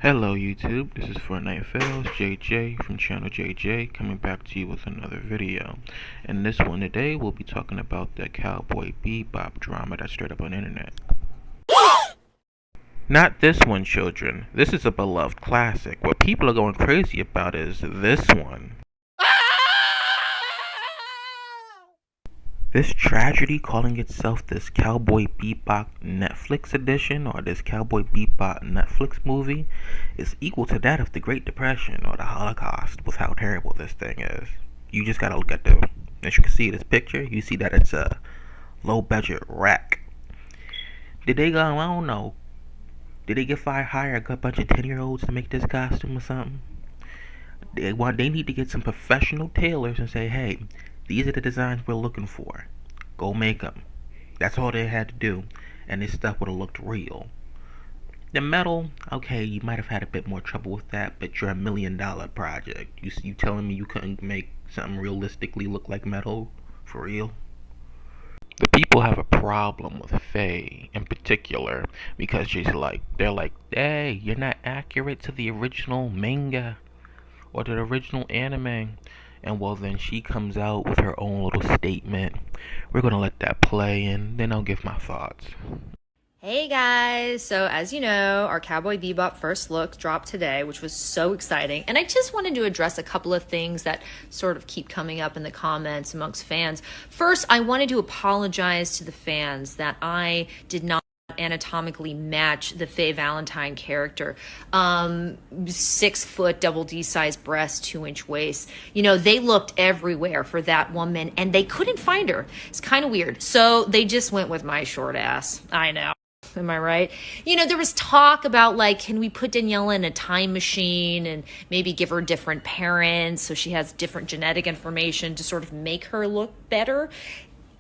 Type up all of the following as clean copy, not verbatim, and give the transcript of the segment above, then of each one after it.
Hello YouTube, this is Fortnite Fails, JJ from channel JJ, coming back to you with another video. In this one today, we'll be talking about the Cowboy Bebop drama that's straight up on the internet. Not this one, children. This is a beloved classic. What people are going crazy about is this one. This tragedy calling itself this Cowboy Bebop Netflix edition or this Cowboy Bebop Netflix movie is equal to that of the Great Depression or the Holocaust with how terrible this thing is. You just gotta look at as you can see this picture, you see that it's a low budget wreck. Did they go, I don't know, did they hire a bunch of 10-year-olds to make this costume or something? They need to get some professional tailors and say, hey, these are the designs we're looking for. Go make them. That's all they had to do, and this stuff would have looked real. The metal, okay, you might have had a bit more trouble with that, but you're $1 million project. You telling me you couldn't make something realistically look like metal for real? The people have a problem with Faye in particular because they're like, hey, you're not accurate to the original manga or the original anime. And well, then she comes out with her own little statement. We're gonna let that play and then I'll give my thoughts. Hey guys, so as you know, our Cowboy Bebop first look dropped today, which was so exciting. And I just wanted to address a couple of things that sort of keep coming up in the comments amongst fans. First, I wanted to apologize to the fans that I did not anatomically match the Faye Valentine character. 6 foot, double D size breast, 2-inch waist. You know, they looked everywhere for that woman and they couldn't find her. It's kind of weird. So they just went with my short ass. I know. Am I right? You know, there was talk about like, can we put Daniela in a time machine and maybe give her different parents so she has different genetic information to sort of make her look better?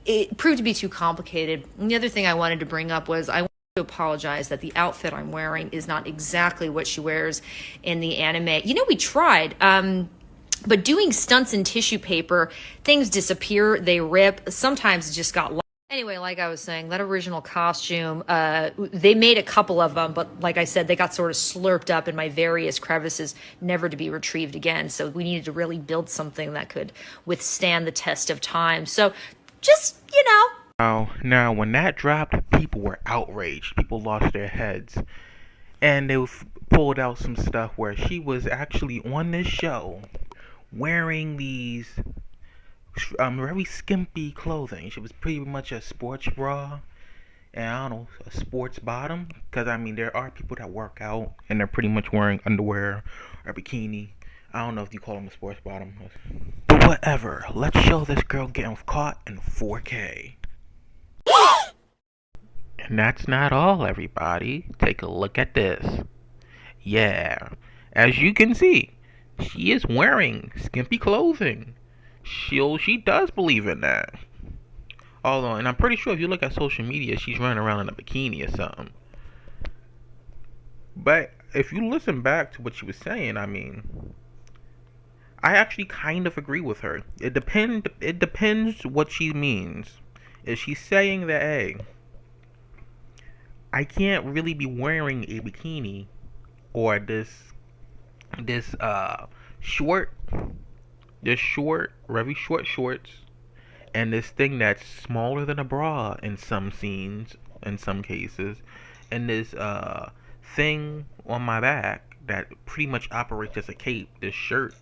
It proved to be too complicated. And the other thing I wanted to bring up was I want to apologize that the outfit I'm wearing is not exactly what she wears in the anime. You know, we tried, but doing stunts in tissue paper, things disappear, they rip. Sometimes it just got lost. Anyway, like I was saying, that original costume, they made a couple of them, but like I said, they got sort of slurped up in my various crevices, never to be retrieved again. So we needed to really build something that could withstand the test of time. So just, you know. Now, when that dropped, people were outraged. People lost their heads. And they pulled out some stuff where she was actually on this show wearing these very skimpy clothing. She was pretty much a sports bra and I don't know, a sports bottom. Because, I mean, there are people that work out and they're pretty much wearing underwear or bikini. I don't know if you call them a sports bottom. But whatever. Let's show this girl getting caught in 4K. And that's not all, everybody. Take a look at this. Yeah. As you can see, she is wearing skimpy clothing. She does believe in that. Although, and I'm pretty sure if you look at social media, she's running around in a bikini or something. But if you listen back to what she was saying, I mean, I actually kind of agree with her. It depends what she means. Is she saying that, hey, I can't really be wearing a bikini or this short, very short shorts, and this thing that's smaller than a bra in some scenes, in some cases, and this thing on my back that pretty much operates as a cape. This shirt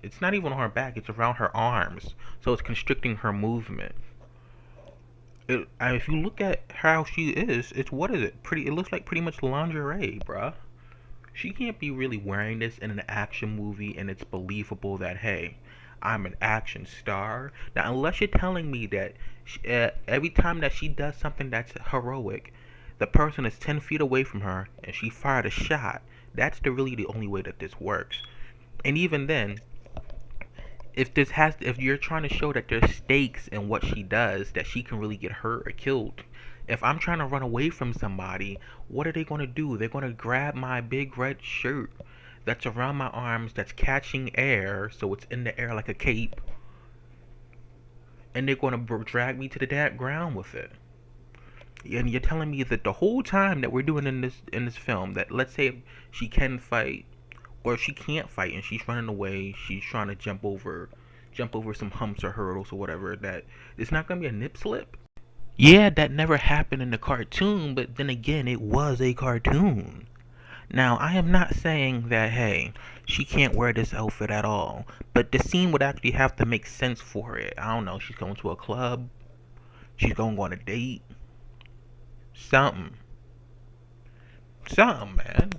it's not even on her back, it's around her arms, so it's constricting her movement. If you look at how she is, it looks like pretty much lingerie, bruh. She can't be really wearing this in an action movie and it's believable that, hey, I'm an action star. Now, unless you're telling me that every time that she does something that's heroic, the person is 10 feet away from her and she fired a shot, that's really the only way that this works. And even then, if you're trying to show that there's stakes in what she does, that she can really get hurt or killed. If I'm trying to run away from somebody, what are they going to do? They're going to grab my big red shirt that's around my arms, that's catching air, so it's in the air like a cape, and they're going to drag me to the ground with it. And you're telling me that the whole time that we're doing in this film, that let's say she can fight or if she can't fight and she's running away, she's trying to jump over some humps or hurdles or whatever, that it's not gonna be a nip slip. Yeah, that never happened in the cartoon, but then again, it was a cartoon. Now, I am not saying that, hey, she can't wear this outfit at all, but the scene would actually have to make sense for it. I don't know, she's going to a club, she's going to go on a date, something. Something, man.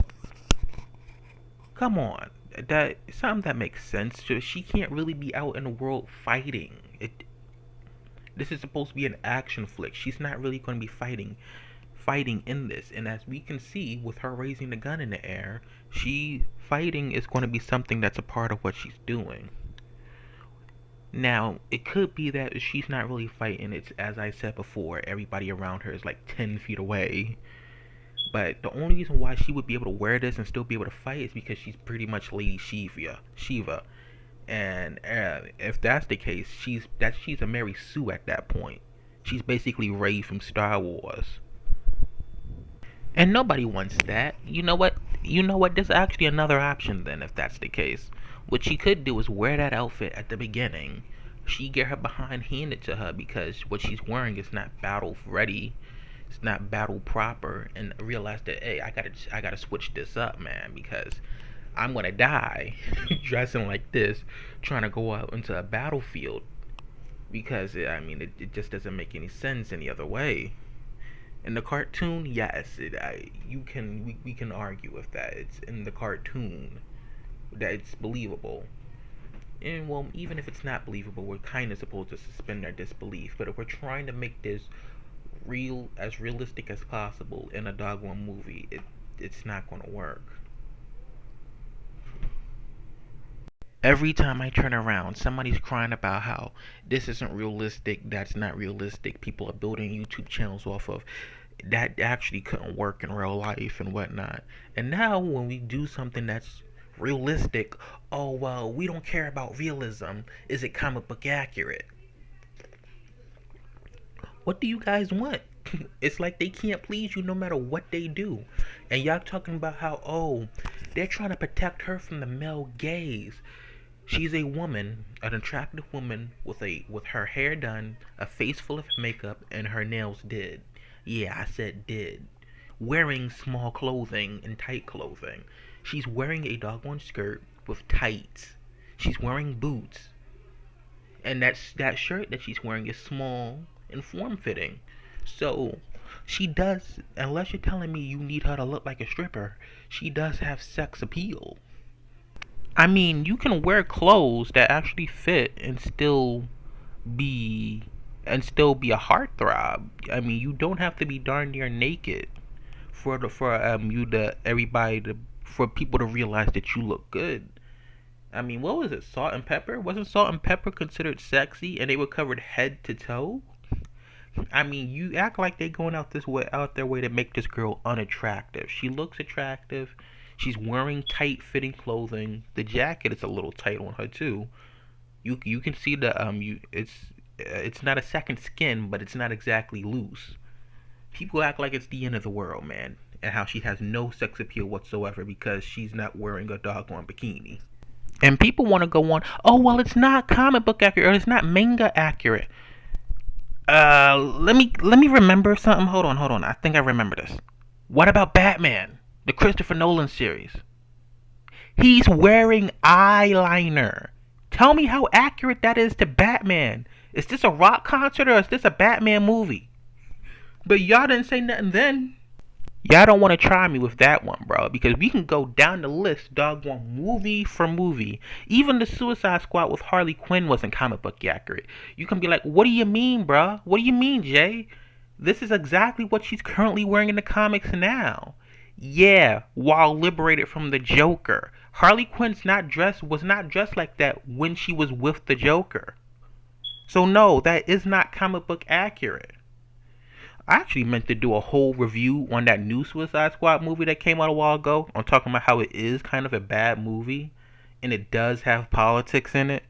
Come on. That something that makes sense. She can't really be out in the world fighting. This is supposed to be an action flick. She's not really going to be fighting in this. And as we can see with her raising the gun in the air, she fighting is going to be something that's a part of what she's doing. Now, it could be that she's not really fighting. It's, as I said before, everybody around her is like 10 feet away. But the only reason why she would be able to wear this and still be able to fight is because she's pretty much Lady Shiva. And if that's the case, she's a Mary Sue at that point. She's basically Rey from Star Wars. And nobody wants that. You know what? You know what? There's actually another option then if that's the case. What she could do is wear that outfit at the beginning. She get her behind handed to her because what she's wearing is not battle ready. It's not battle proper, and realize that, hey, I gotta switch this up, man, because I'm gonna die dressing like this, trying to go out into a battlefield. Because I mean, it just doesn't make any sense any other way. In the cartoon, yes, we can argue with that. It's in the cartoon that it's believable. And well, even if it's not believable, we're kind of supposed to suspend our disbelief. But if we're trying to make this realistic as possible in a doggone movie, it's not going to work. Every time I turn around, somebody's crying about how this isn't realistic, that's not realistic. People are building YouTube channels off of that actually couldn't work in real life and whatnot. And now when we do something that's realistic, oh well, we don't care about realism. Is it comic book accurate? What do you guys want? It's like they can't please you no matter what they do. And y'all talking about how, oh, they're trying to protect her from the male gaze. She's a woman, an attractive woman with her hair done, a face full of makeup, and her nails did. Yeah, I said did. Wearing small clothing and tight clothing. She's wearing a doggone skirt with tights. She's wearing boots. And that shirt that she's wearing is small and form fitting. So she does, unless you're telling me you need her to look like a stripper, she does have sex appeal. I mean, you can wear clothes that actually fit be and still be a heartthrob. I mean, you don't have to be darn near naked for people to realize that you look good. I mean, what was it? Salt and pepper? Wasn't salt and pepper considered sexy and they were covered head to toe? I mean, you act like they're going out their way to make this girl unattractive. She looks attractive. She's wearing tight fitting clothing. The jacket is a little tight on her too. You can see it's not a second skin, but it's not exactly loose. People act like it's the end of the world, man, and how she has no sex appeal whatsoever because she's not wearing a doggone bikini. And people want to go on, oh well, it's not comic book accurate or it's not manga accurate. Let me remember something. Hold on. I think I remember this. What about Batman, the Christopher Nolan series? He's wearing eyeliner. Tell me how accurate that is to Batman. Is this a rock concert or is this a Batman movie? But y'all didn't say nothing then. Y'all don't want to try me with that one, bro, because we can go down the list, doggone movie for movie. Even the Suicide Squad with Harley Quinn wasn't comic book accurate. You can be like, what do you mean, bro? What do you mean, Jay? This is exactly what she's currently wearing in the comics now. Yeah, while liberated from the Joker. Harley Quinn's was not dressed like that when she was with the Joker. So no, that is not comic book accurate. I actually meant to do a whole review on that new Suicide Squad movie that came out a while ago. I'm talking about how it is kind of a bad movie and it does have politics in it.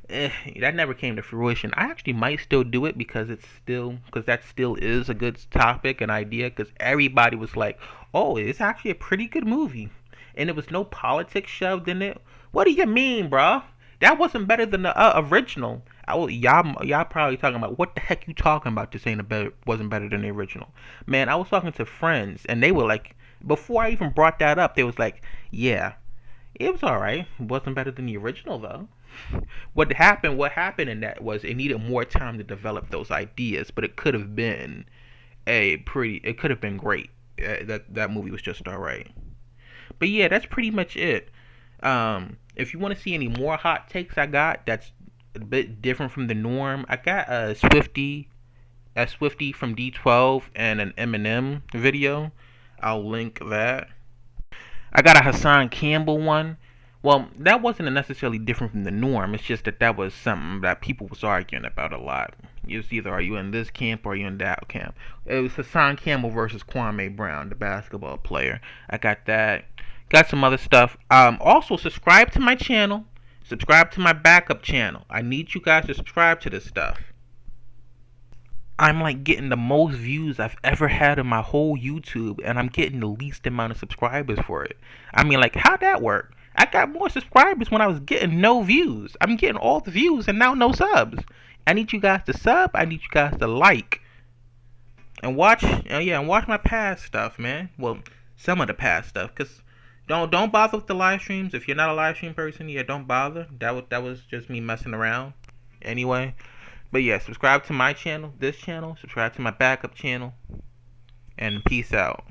That never came to fruition. I actually might still do it because that still is a good topic and idea. Because everybody was like, "Oh, it's actually a pretty good movie," and there was no politics shoved in it. What do you mean, bro? That wasn't better than the original. Y'all probably talking about what the heck you talking about? This ain't a better wasn't better than the original. Man, I was talking to friends and they were like, before I even brought that up, they was like, "Yeah, it was all right. It wasn't better than the original though." What happened in that was it needed more time to develop those ideas, but it could have been it could have been great. That movie was just all right. But yeah, that's pretty much it. If you want to see any more hot takes I got that's a bit different from the norm, I got a Swifty from D12 and an Eminem video. I'll link that. I got a Hassan Campbell one. Well, that wasn't necessarily different from the norm. It's just that that was something that people was arguing about a lot. It was either are you in this camp or are you in that camp. It was Hassan Campbell versus Kwame Brown, the basketball player. I got that. Got some other stuff. Also subscribe to my channel. Subscribe to my backup channel. I need you guys to subscribe to this stuff. I'm like getting the most views I've ever had in my whole YouTube, and I'm getting the least amount of subscribers for it. I mean, like, how'd that work? I got more subscribers when I was getting no views. I'm getting all the views and now no subs. I need you guys to sub. I need you guys to like and watch. Yeah, and watch my past stuff, man. Well, some of the past stuff, cause don't bother with the live streams. If you're not a live stream person, yeah, don't bother. That was just me messing around. Anyway. But yeah, subscribe to my channel, this channel, subscribe to my backup channel, and peace out.